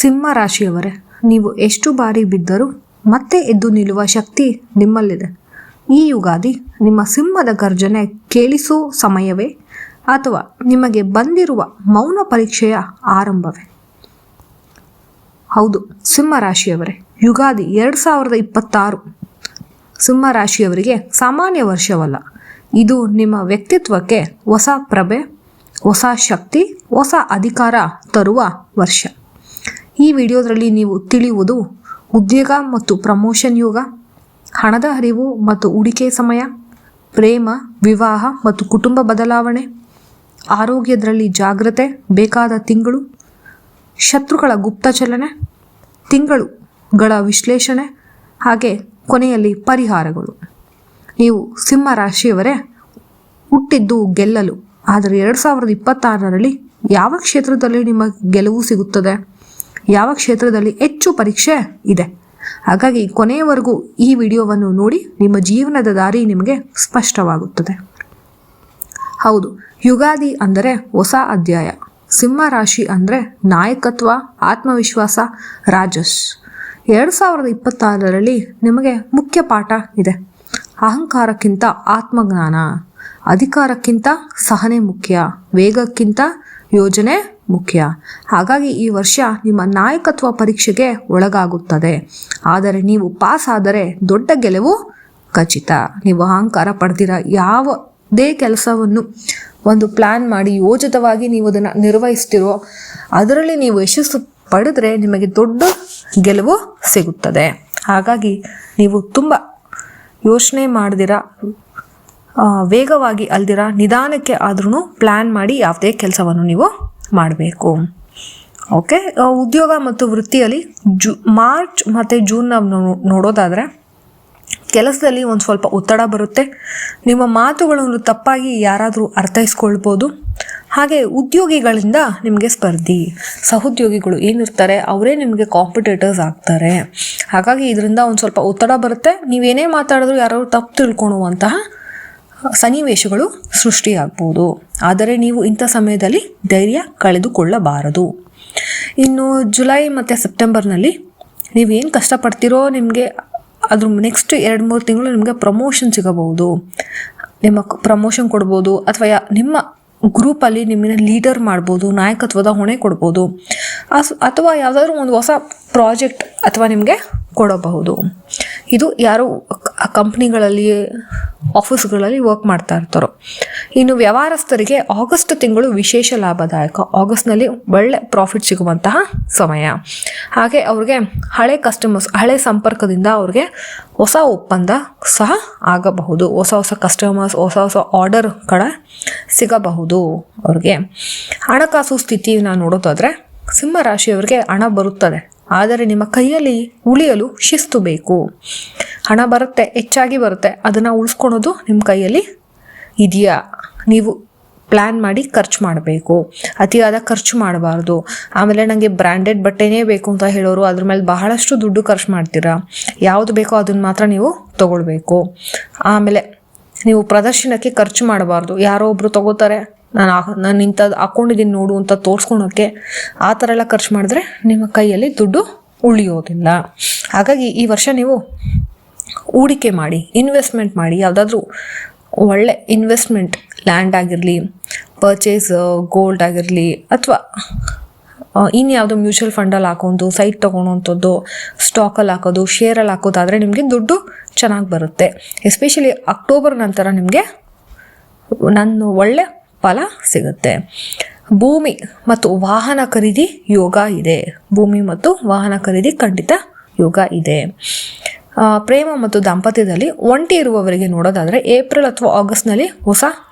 ಸಿಂಹ ರಾಶಿಯವರೇ, ನೀವು ಎಷ್ಟು ಬಾರಿ ಬಿದ್ದರೂ ಮತ್ತೆ ಎದ್ದು ನಿಲ್ಲುವ ಶಕ್ತಿ ನಿಮ್ಮಲ್ಲಿದೆ. ಈ ಯುಗಾದಿ ನಿಮ್ಮ ಸಿಂಹದ ಗರ್ಜನೆ ಕೇಳಿಸೋ ಸಮಯವೇ ಅಥವಾ ನಿಮಗೆ ಬಂದಿರುವ ಮೌನ ಪರೀಕ್ಷೆಯ ಆರಂಭವೇ? ಹೌದು, ಸಿಂಹ ರಾಶಿಯವರೇ, ಯುಗಾದಿ 2026 ಸಿಂಹ ರಾಶಿಯವರಿಗೆ ಸಾಮಾನ್ಯ ವರ್ಷವಲ್ಲ. ಇದು ನಿಮ್ಮ ವ್ಯಕ್ತಿತ್ವಕ್ಕೆ ಹೊಸ ಪ್ರಭೆ, ಹೊಸ ಶಕ್ತಿ, ಹೊಸ ಅಧಿಕಾರ ತರುವ ವರ್ಷ. ಈ ವಿಡಿಯೋದಲ್ಲಿ ನೀವು ತಿಳಿಯುವುದು ಉದ್ಯೋಗ ಮತ್ತು ಪ್ರಮೋಷನ್ ಯೋಗ, ಹಣದ ಹರಿವು ಮತ್ತು ಹೂಡಿಕೆ ಸಮಯ, ಪ್ರೇಮ, ವಿವಾಹ ಮತ್ತು ಕುಟುಂಬ ಬದಲಾವಣೆ, ಆರೋಗ್ಯದಲ್ಲಿ ಜಾಗ್ರತೆ ಬೇಕಾದ ತಿಂಗಳು, ಶತ್ರುಗಳ ಗುಪ್ತಚಲನೆ, ತಿಂಗಳುಗಳ ವಿಶ್ಲೇಷಣೆ, ಹಾಗೆ ಕೊನೆಯಲ್ಲಿ ಪರಿಹಾರಗಳು. ನೀವು ಸಿಂಹ ರಾಶಿಯವರೇ ಹುಟ್ಟಿದ್ದು ಗೆಲ್ಲಲು, ಆದರೆ 2026ರಲ್ಲಿ ಯಾವ ಕ್ಷೇತ್ರದಲ್ಲಿ ನಿಮ್ಮ ಗೆಲುವು ಸಿಗುತ್ತದೆ, ಯಾವ ಕ್ಷೇತ್ರದಲ್ಲಿ ಹೆಚ್ಚು ಪರೀಕ್ಷೆ ಇದೆ? ಹಾಗಾಗಿ ಕೊನೆಯವರೆಗೂ ಈ ವಿಡಿಯೋವನ್ನು ನೋಡಿ, ನಿಮ್ಮ ಜೀವನದ ದಾರಿ ನಿಮಗೆ ಸ್ಪಷ್ಟವಾಗುತ್ತದೆ. ಹೌದು, ಯುಗಾದಿ ಅಂದರೆ ಹೊಸ ಅಧ್ಯಾಯ. ಸಿಂಹ ರಾಶಿ ಅಂದರೆ ನಾಯಕತ್ವ, ಆತ್ಮವಿಶ್ವಾಸ, ರಾಜಸ್. 2026ರಲ್ಲಿ ನಿಮಗೆ ಮುಖ್ಯ ಪಾಠ ಇದೆ. ಅಹಂಕಾರಕ್ಕಿಂತ ಆತ್ಮಜ್ಞಾನ, ಅಧಿಕಾರಕ್ಕಿಂತ ಸಹನೆ ಮುಖ್ಯ, ವೇಗಕ್ಕಿಂತ ಯೋಜನೆ ಮುಖ್ಯ. ಹಾಗಾಗಿ ಈ ವರ್ಷ ನಿಮ್ಮ ನಾಯಕತ್ವ ಪರೀಕ್ಷೆಗೆ ಒಳಗಾಗುತ್ತದೆ. ಆದರೆ ನೀವು ಪಾಸ್ ಆದರೆ ದೊಡ್ಡ ಗೆಲುವು ಖಚಿತ. ನೀವು ಅಹಂಕಾರ ಪಡೆದಿರ ಯಾವುದೇ ಕೆಲಸವನ್ನು ಒಂದು ಪ್ಲ್ಯಾನ್ ಮಾಡಿ ಯೋಜಿತವಾಗಿ ನೀವು ಅದನ್ನು ನಿರ್ವಹಿಸ್ತಿರೋ ಅದರಲ್ಲಿ ನೀವು ಯಶಸ್ಸು ಪಡೆದ್ರೆ ನಿಮಗೆ ದೊಡ್ಡ ಗೆಲುವು ಸಿಗುತ್ತದೆ. ಹಾಗಾಗಿ ನೀವು ತುಂಬ ಯೋಚನೆ ಮಾಡ್ದಿರ, ವೇಗವಾಗಿ ಅಲ್ದಿರ, ನಿಧಾನಕ್ಕೆ ಆದ್ರೂ ಪ್ಲ್ಯಾನ್ ಮಾಡಿ ಯಾವುದೇ ಕೆಲಸವನ್ನು ನೀವು ಮಾಡಬೇಕು. ಓಕೆ, ಉದ್ಯೋಗ ಮತ್ತು ವೃತ್ತಿಯಲ್ಲಿ ಮಾರ್ಚ್ ಮತ್ತು ಜೂನ್ ನಾವು ನೋಡೋದಾದರೆ ಕೆಲಸದಲ್ಲಿ ಒಂದು ಸ್ವಲ್ಪ ಒತ್ತಡ ಬರುತ್ತೆ. ನಿಮ್ಮ ಮಾತುಗಳನ್ನು ತಪ್ಪಾಗಿ ಯಾರಾದರೂ ಅರ್ಥೈಸ್ಕೊಳ್ಬೋದು. ಹಾಗೆ ಉದ್ಯೋಗಿಗಳಿಂದ ನಿಮಗೆ ಸ್ಪರ್ಧಿ, ಸಹೋದ್ಯೋಗಿಗಳು ಏನಿರ್ತಾರೆ ಅವರೇ ನಿಮಗೆ ಕಾಂಪಿಟೇಟರ್ಸ್ ಆಗ್ತಾರೆ. ಹಾಗಾಗಿ ಇದರಿಂದ ಒಂದು ಸ್ವಲ್ಪ ಒತ್ತಡ ಬರುತ್ತೆ. ನೀವೇನೇ ಮಾತಾಡಿದ್ರು ಯಾರು ತಪ್ಪು ತಿಳ್ಕೊಳ್ಳುವಂತಹ ಸನ್ನಿವೇಶಗಳು ಸೃಷ್ಟಿಯಾಗ್ಬೋದು. ಆದರೆ ನೀವು ಇಂಥ ಸಮಯದಲ್ಲಿ ಧೈರ್ಯ ಕಳೆದುಕೊಳ್ಳಬಾರದು. ಇನ್ನು ಜುಲೈ ಮತ್ತು ಸೆಪ್ಟೆಂಬರ್ನಲ್ಲಿ ನೀವೇನು ಕಷ್ಟಪಡ್ತೀರೋ ನಿಮಗೆ ಅದ್ರ ನೆಕ್ಸ್ಟ್ 2-3 ತಿಂಗಳು ನಿಮಗೆ ಪ್ರಮೋಷನ್ ಸಿಗಬಹುದು. ನಿಮ್ಮ ಪ್ರಮೋಷನ್ ಕೊಡ್ಬೋದು, ಅಥವಾ ನಿಮ್ಮ ಗ್ರೂಪಲ್ಲಿ ನಿಮ್ಮನ್ನ ಲೀಡರ್ ಮಾಡ್ಬೋದು, ನಾಯಕತ್ವದ ಹೊಣೆ ಕೊಡ್ಬೋದು, ಅಥವಾ ಯಾವುದಾದ್ರೂ ಒಂದು ಹೊಸ ಪ್ರಾಜೆಕ್ಟ್ ಅಥವಾ ನಿಮಗೆ ಕೊಡಬಹುದು. ಇದು ಯಾರು ಕಂಪ್ನಿಗಳಲ್ಲಿ, ಆಫೀಸ್ಗಳಲ್ಲಿ ವರ್ಕ್ ಮಾಡ್ತಾ ಇರ್ತಾರೋ. ಇನ್ನು ವ್ಯವಹಾರಸ್ಥರಿಗೆ ಆಗಸ್ಟ್ ತಿಂಗಳು ವಿಶೇಷ ಲಾಭದಾಯಕ. ಆಗಸ್ಟ್ನಲ್ಲಿ ಒಳ್ಳೆ ಪ್ರಾಫಿಟ್ ಸಿಗುವಂತಹ ಸಮಯ. ಹಾಗೆ ಅವ್ರಿಗೆ ಹಳೆ ಕಸ್ಟಮರ್ಸ್, ಹಳೆ ಸಂಪರ್ಕದಿಂದ ಅವ್ರಿಗೆ ಹೊಸ ಒಪ್ಪಂದ ಸಹ ಆಗಬಹುದು. ಹೊಸ ಕಸ್ಟಮರ್ಸ್, ಹೊಸ ಆರ್ಡರ್ ಕಡೆ ಸಿಗಬಹುದು ಅವ್ರಿಗೆ. ಹಣಕಾಸು ಸ್ಥಿತಿನ ನೋಡೋದಾದರೆ ಸಿಂಹ ರಾಶಿಯವರಿಗೆ ಹಣ ಬರುತ್ತದೆ, ಆದರೆ ನಿಮ್ಮ ಕೈಯಲ್ಲಿ ಉಳಿಯಲು ಶಿಸ್ತು ಬೇಕು. ಹಣ ಬರುತ್ತೆ, ಹೆಚ್ಚಾಗಿ ಬರುತ್ತೆ, ಅದನ್ನು ಉಳಿಸ್ಕೊಳೋದು ನಿಮ್ಮ ಕೈಯಲ್ಲಿ ಇದೆಯಾ? ನೀವು ಪ್ಲ್ಯಾನ್ ಮಾಡಿ ಖರ್ಚು ಮಾಡಬೇಕು. ಅತಿಯಾದ ಖರ್ಚು ಮಾಡಬಾರ್ದು. ಆಮೇಲೆ ನನಗೆ ಬ್ರ್ಯಾಂಡೆಡ್ ಬಟ್ಟೆನೇ ಬೇಕು ಅಂತ ಹೇಳೋರು ಅದ್ರ ಮೇಲೆ ಬಹಳಷ್ಟು ದುಡ್ಡು ಖರ್ಚು ಮಾಡ್ತೀರಾ. ಯಾವುದು ಬೇಕೋ ಅದನ್ನು ಮಾತ್ರ ನೀವು ತಗೊಳ್ಬೇಕು. ಆಮೇಲೆ ನೀವು ಪ್ರದರ್ಶನಕ್ಕೆ ಖರ್ಚು ಮಾಡಬಾರ್ದು. ಯಾರೋ ಒಬ್ಬರು ತಗೋತಾರೆ, ನಾನು ಇಂಥದ್ದು ಹಾಕ್ಕೊಂಡಿದ್ದೀನಿ ನೋಡು ಅಂತ ತೋರಿಸ್ಕೊಳೋಕ್ಕೆ, ಆ ಥರ ಎಲ್ಲ ಖರ್ಚು ಮಾಡಿದ್ರೆ ನಿಮ್ಮ ಕೈಯಲ್ಲಿ ದುಡ್ಡು ಉಳಿಯೋದಿಲ್ಲ. ಹಾಗಾಗಿ ಈ ವರ್ಷ ನೀವು ಹೂಡಿಕೆ ಮಾಡಿ, ಇನ್ವೆಸ್ಟ್ಮೆಂಟ್ ಮಾಡಿ. ಯಾವುದಾದ್ರೂ ಒಳ್ಳೆ ಇನ್ವೆಸ್ಟ್ಮೆಂಟ್, ಲ್ಯಾಂಡ್ ಆಗಿರಲಿ, ಪರ್ಚೇಸ್ ಗೋಲ್ಡ್ ಆಗಿರಲಿ, ಅಥವಾ ಇನ್ಯಾವುದೋ ಮ್ಯೂಚುವಲ್ ಫಂಡಲ್ಲಿ ಹಾಕೋದು, ಸೈಟ್ ತೊಗೊಳೋವಂಥದ್ದು, ಸ್ಟಾಕಲ್ಲಿ ಹಾಕೋದು, ಶೇರಲ್ಲಿ ಹಾಕೋದಾದರೆ ನಿಮಗೆ ದುಡ್ಡು ಚೆನ್ನಾಗಿ ಬರುತ್ತೆ. ಎಸ್ಪೆಷಲಿ ಅಕ್ಟೋಬರ್ ನಂತರ ನಿಮಗೆ ಒಳ್ಳೆ ಫಲ ಸಿಗುತ್ತೆ. ಭೂಮಿ ಮತ್ತು ವಾಹನ ಖರೀದಿ ಯೋಗ ಇದೆ. ಭೂಮಿ ಮತ್ತು ವಾಹನ ಖರೀದಿ ಖಂಡಿತ ಯೋಗ ಇದೆ. ಪ್ರೇಮ ಮತ್ತು ದಾಂಪತ್ಯದಲ್ಲಿ ಒಂಟಿ ಇರುವವರಿಗೆ ನೋಡೋದಾದರೆ ಏಪ್ರಿಲ್ ಅಥವಾ ಆಗಸ್ಟ್ನಲ್ಲಿ ಹೊಸ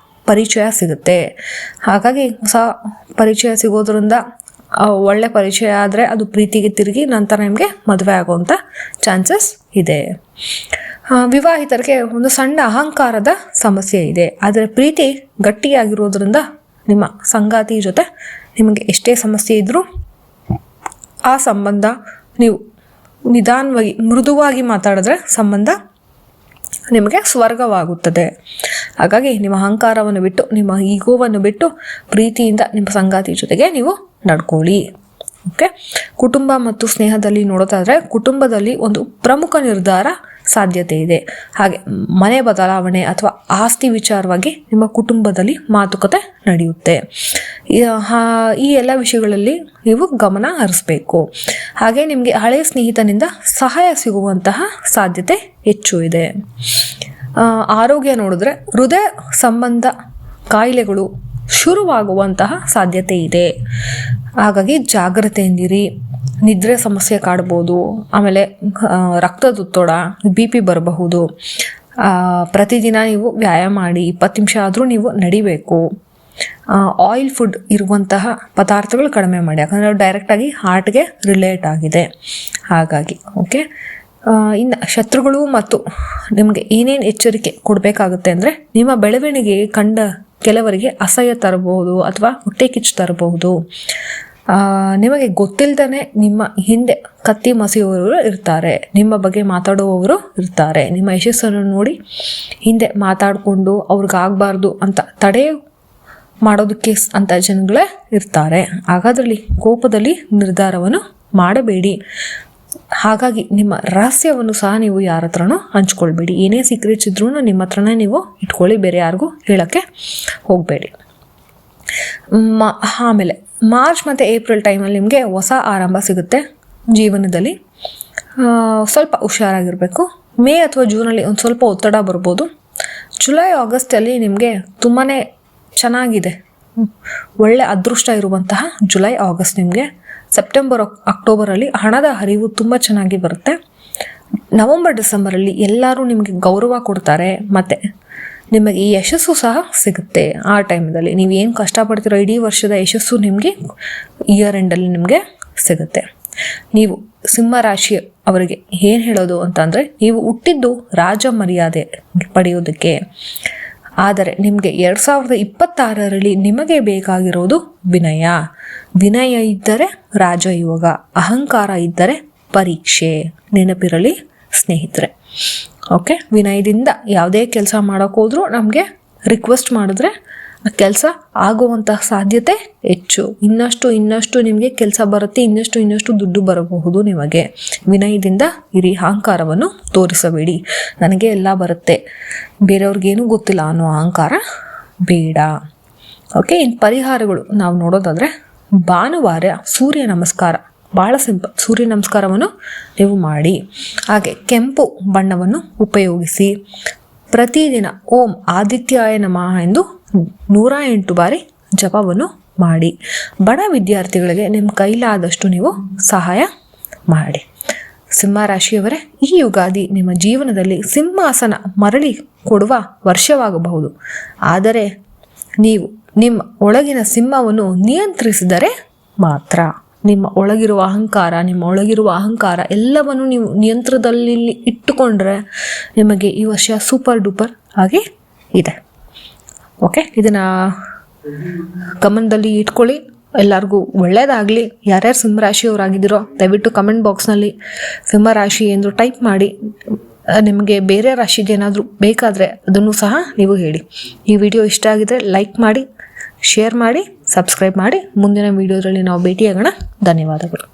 ಪರಿಚಯ ಸಿಗುತ್ತೆ. ಹಾಗಾಗಿ ಹೊಸ ಪರಿಚಯ ಸಿಗೋದ್ರಿಂದ ಒಳ್ಳೆ ಪರಿಚಯ ಆದರೆ ಅದು ಪ್ರೀತಿಗೆ ತಿರುಗಿ ನಂತರ ನಿಮಗೆ ಮದುವೆ ಆಗುವಂಥ ಚಾನ್ಸಸ್ ಇದೆ. ವಿವಾಹಿತರಿಗೆ ಒಂದು ಸಣ್ಣ ಅಹಂಕಾರದ ಸಮಸ್ಯೆ ಇದೆ, ಆದರೆ ಪ್ರೀತಿ ಗಟ್ಟಿಯಾಗಿರೋದ್ರಿಂದ ನಿಮ್ಮ ಸಂಗಾತಿ ಜೊತೆ ನಿಮಗೆ ಎಷ್ಟೇ ಸಮಸ್ಯೆ ಇದ್ದರೂ ಆ ಸಂಬಂಧ ನೀವು ನಿಧಾನವಾಗಿ, ಮೃದುವಾಗಿ ಮಾತಾಡಿದ್ರೆ ಸಂಬಂಧ ನಿಮಗೆ ಸ್ವರ್ಗವಾಗುತ್ತದೆ. ಹಾಗಾಗಿ ನಿಮ್ಮ ಅಹಂಕಾರವನ್ನು ಬಿಟ್ಟು, ನಿಮ್ಮ ಈಗೋವನ್ನು ಬಿಟ್ಟು ಪ್ರೀತಿಯಿಂದ ನಿಮ್ಮ ಸಂಗಾತಿ ಜೊತೆಗೆ ನೀವು ನಡ್ಕೊಳ್ಳಿ. ಓಕೆ, ಕುಟುಂಬ ಮತ್ತು ಸ್ನೇಹದಲ್ಲಿ ನೋಡೋದಾದ್ರೆ ಕುಟುಂಬದಲ್ಲಿ ಒಂದು ಪ್ರಮುಖ ನಿರ್ಧಾರ ಸಾಧ್ಯತೆ ಇದೆ. ಹಾಗೆ ಮನೆ ಬದಲಾವಣೆ ಅಥವಾ ಆಸ್ತಿ ವಿಚಾರವಾಗಿ ನಿಮ್ಮ ಕುಟುಂಬದಲ್ಲಿ ಮಾತುಕತೆ ನಡೆಯುತ್ತೆ. ಈ ಎಲ್ಲ ವಿಷಯಗಳಲ್ಲಿ ನೀವು ಗಮನ ಹರಿಸಬೇಕು. ಹಾಗೆ ನಿಮಗೆ ಹಳೆಯ ಸ್ನೇಹಿತನಿಂದ ಸಹಾಯ ಸಿಗುವಂತಹ ಸಾಧ್ಯತೆ ಹೆಚ್ಚು ಇದೆ. ಆರೋಗ್ಯ ನೋಡಿದ್ರೆ ಹೃದಯ ಸಂಬಂಧ ಕಾಯಿಲೆಗಳು ಶುರುವಾಗುವಂತಹ ಸಾಧ್ಯತೆ ಇದೆ. ಹಾಗಾಗಿ ಜಾಗ್ರತೆಯಿಂದಿರಿ. ನಿದ್ರೆ ಸಮಸ್ಯೆ ಕಾಡ್ಬೋದು. ಆಮೇಲೆ ರಕ್ತದೊತ್ತಡ, BP ಬರಬಹುದು. ಪ್ರತಿದಿನ ನೀವು ವ್ಯಾಯಾಮ ಮಾಡಿ 20 ನಿಮಿಷ ಆದರೂ ನೀವು ನಡಿಬೇಕು. ಆಯಿಲ್ ಫುಡ್ ಇರುವಂತಹ ಪದಾರ್ಥಗಳು ಕಡಿಮೆ ಮಾಡಿ, ಯಾಕಂದರೆ ಡೈರೆಕ್ಟಾಗಿ ಹಾರ್ಟ್ಗೆ ರಿಲೇಟ್ ಆಗಿದೆ. ಹಾಗಾಗಿ ಓಕೆ, ಇನ್ನು ಶತ್ರುಗಳು ಮತ್ತು ನಿಮಗೆ ಏನೇನು ಎಚ್ಚರಿಕೆ ಕೊಡಬೇಕಾಗುತ್ತೆ ಅಂದರೆ, ನಿಮ್ಮ ಬೆಳವಣಿಗೆಗೆ ಕಂಡ ಕೆಲವರಿಗೆ ಅಸಹ್ಯ ತರಬಹುದು ಅಥವಾ ಹೊಟ್ಟೆ ಕಿಚ್ಚು ತರಬಹುದು. ನಿಮಗೆ ಗೊತ್ತಿಲ್ಲದೇ ನಿಮ್ಮ ಹಿಂದೆ ಕತ್ತಿ ಮಸೆಯುವವರು ಇರ್ತಾರೆ, ನಿಮ್ಮ ಬಗ್ಗೆ ಮಾತಾಡುವವರು ಇರ್ತಾರೆ. ನಿಮ್ಮ ಯಶಸ್ಸನ್ನು ನೋಡಿ ಹಿಂದೆ ಮಾತಾಡಿಕೊಂಡು ಅವ್ರಿಗಾಗಬಾರ್ದು ಅಂತ ತಡೆ ಮಾಡೋದಕ್ಕೆ ಅಂತ ಜನಗಳೇ ಇರ್ತಾರೆ. ಹಾಗಾದ್ರಲ್ಲಿ ಕೋಪದಲ್ಲಿ ನಿರ್ಧಾರವನ್ನು ಮಾಡಬೇಡಿ. ಹಾಗಾಗಿ ನಿಮ್ಮ ರಹಸ್ಯವನ್ನು ಸಹ ನೀವು ಯಾರ ಹತ್ರನೂ ಹಂಚ್ಕೊಳ್ಬೇಡಿ. ಏನೇ ಸೀಕ್ರೆಟ್ಸ್ ಇದ್ರೂ ನಿಮ್ಮ ಹತ್ರನೇ ನೀವು ಇಟ್ಕೊಳ್ಳಿ, ಬೇರೆ ಯಾರಿಗೂ ಹೇಳೋಕ್ಕೆ ಹೋಗಬೇಡಿ. ಆಮೇಲೆ ಮಾರ್ಚ್ ಮತ್ತು ಏಪ್ರಿಲ್ ಟೈಮಲ್ಲಿ ನಿಮಗೆ ಹೊಸ ಆರಂಭ ಸಿಗುತ್ತೆ ಜೀವನದಲ್ಲಿ. ಸ್ವಲ್ಪ ಹುಷಾರಾಗಿರಬೇಕು. ಮೇ ಅಥವಾ ಜೂನಲ್ಲಿ ಒಂದು ಸ್ವಲ್ಪ ಒತ್ತಡ ಬರ್ಬೋದು. ಜುಲೈ ಆಗಸ್ಟಲ್ಲಿ ನಿಮಗೆ ತುಂಬಾ ಚೆನ್ನಾಗಿದೆ, ಒಳ್ಳೆ ಅದೃಷ್ಟ ಇರುವಂತಹ ಜುಲೈ ಆಗಸ್ಟ್ ನಿಮಗೆ. ಸೆಪ್ಟೆಂಬರ್ ಅಕ್ಟೋಬರಲ್ಲಿ ಹಣದ ಹರಿವು ತುಂಬ ಚೆನ್ನಾಗಿ ಬರುತ್ತೆ. ನವಂಬರ್ ಡಿಸೆಂಬರಲ್ಲಿ ಎಲ್ಲರೂ ನಿಮಗೆ ಗೌರವ ಕೊಡ್ತಾರೆ ಮತ್ತು ನಿಮಗೆ ಈ ಯಶಸ್ಸು ಸಹ ಸಿಗುತ್ತೆ. ಆ ಟೈಮಲ್ಲಿ ನೀವು ಏನು ಕಷ್ಟಪಡ್ತೀರೋ ಇಡೀ ವರ್ಷದ ಯಶಸ್ಸು ನಿಮಗೆ ಇಯರ್ ಎಂಡಲ್ಲಿ ನಿಮಗೆ ಸಿಗುತ್ತೆ. ನೀವು ಸಿಂಹ ರಾಶಿ ಅವರಿಗೆ ಏನು ಹೇಳೋದು ಅಂತಂದರೆ, ನೀವು ಹುಟ್ಟಿದ್ದು ರಾಜ ಮರ್ಯಾದೆ ಪಡೆಯೋದಕ್ಕೆ. ಆದರೆ ನಿಮಗೆ 2026ರಲ್ಲಿ ನಿಮಗೆ ಬೇಕಾಗಿರೋದು ವಿನಯ. ವಿನಯ ಇದ್ದರೆ ರಾಜಯೋಗ, ಅಹಂಕಾರ ಇದ್ದರೆ ಪರೀಕ್ಷೆ. ನೆನಪಿರಲಿ ಸ್ನೇಹಿತರೆ. ಓಕೆ, ವಿನಯದಿಂದ ಯಾವುದೇ ಕೆಲಸ ಮಾಡೋಕ್ಕೋದ್ರೂ ನಮಗೆ ರಿಕ್ವೆಸ್ಟ್ ಮಾಡಿದ್ರೆ ಆ ಕೆಲಸ ಆಗುವಂತಹ ಸಾಧ್ಯತೆ ಹೆಚ್ಚು. ಇನ್ನಷ್ಟು ನಿಮಗೆ ಕೆಲಸ ಬರುತ್ತೆ, ಇನ್ನಷ್ಟು ದುಡ್ಡು ಬರಬಹುದು ನಿಮಗೆ. ವಿನಯದಿಂದ ಇರಿ, ಅಹಂಕಾರವನ್ನು ತೋರಿಸಬೇಡಿ. ನನಗೆ ಎಲ್ಲ ಬರುತ್ತೆ, ಬೇರೆಯವ್ರಿಗೇನೂ ಗೊತ್ತಿಲ್ಲ ಅನ್ನೋ ಅಹಂಕಾರ ಬೇಡ. ಓಕೆ, ಇನ್ನು ಪರಿಹಾರಗಳು ನಾವು ನೋಡೋದಾದರೆ, ಭಾನುವಾರ ಸೂರ್ಯ ನಮಸ್ಕಾರ ಭಾಳ ಸಿಂಪಲ್. ಸೂರ್ಯ ನಮಸ್ಕಾರವನ್ನು ನೀವು ಮಾಡಿ. ಹಾಗೆ ಕೆಂಪು ಬಣ್ಣವನ್ನು ಉಪಯೋಗಿಸಿ. ಪ್ರತಿದಿನ ಓಂ ಆದಿತ್ಯಾಯ ನಮಃ ಎಂದು 108 ಬಾರಿ ಜಪವನ್ನು ಮಾಡಿ. ಬಡ ವಿದ್ಯಾರ್ಥಿಗಳಿಗೆ ನಿಮ್ಮ ಕೈಲಾದಷ್ಟು ನೀವು ಸಹಾಯ ಮಾಡಿ. ಸಿಂಹರಾಶಿಯವರೇ, ಈ ಯುಗಾದಿ ನಿಮ್ಮ ಜೀವನದಲ್ಲಿ ಸಿಂಹಾಸನ ಮರಳಿ ಕೊಡುವ ವರ್ಷವಾಗಬಹುದು. ಆದರೆ ನೀವು ನಿಮ್ಮ ಒಳಗಿನ ಸಿಂಹವನ್ನು ನಿಯಂತ್ರಿಸಿದರೆ ಮಾತ್ರ. ನಿಮ್ಮ ಒಳಗಿರುವ ಅಹಂಕಾರ ಎಲ್ಲವನ್ನು ನೀವು ನಿಯಂತ್ರಣದಲ್ಲಿ ಇಟ್ಟುಕೊಂಡ್ರೆ ನಿಮಗೆ ಈ ವರ್ಷ ಸೂಪರ್ ಡೂಪರ್ ಆಗಿ ಇದೆ. ಓಕೆ, ಇದನ್ನು ಗಮನದಲ್ಲಿ ಇಟ್ಕೊಳ್ಳಿ. ಎಲ್ಲರಿಗೂ ಒಳ್ಳೆಯದಾಗಲಿ. ಯಾರ್ಯಾರು ಸಿಂಹರಾಶಿಯವರಾಗಿದ್ದೀರೋ ದಯವಿಟ್ಟು ಕಮೆಂಟ್ ಬಾಕ್ಸ್ನಲ್ಲಿ ಸಿಂಹರಾಶಿ ಎಂದು ಟೈಪ್ ಮಾಡಿ. ನಿಮಗೆ ಬೇರೆ ರಾಶಿಗೆ ಏನಾದರೂ ಬೇಕಾದರೆ ಅದನ್ನು ಸಹ ನೀವು ಹೇಳಿ. ಈ ವಿಡಿಯೋ ಇಷ್ಟ ಆಗಿದರೆ ಲೈಕ್ ಮಾಡಿ, ಶೇರ್ ಮಾಡಿ, ಸಬ್ಸ್ಕ್ರೈಬ್ ಮಾಡಿ. ಮುಂದಿನ ವಿಡಿಯೋದಲ್ಲಿ ನಾವು ಭೇಟಿಯಾಗೋಣ. ಧನ್ಯವಾದಗಳು.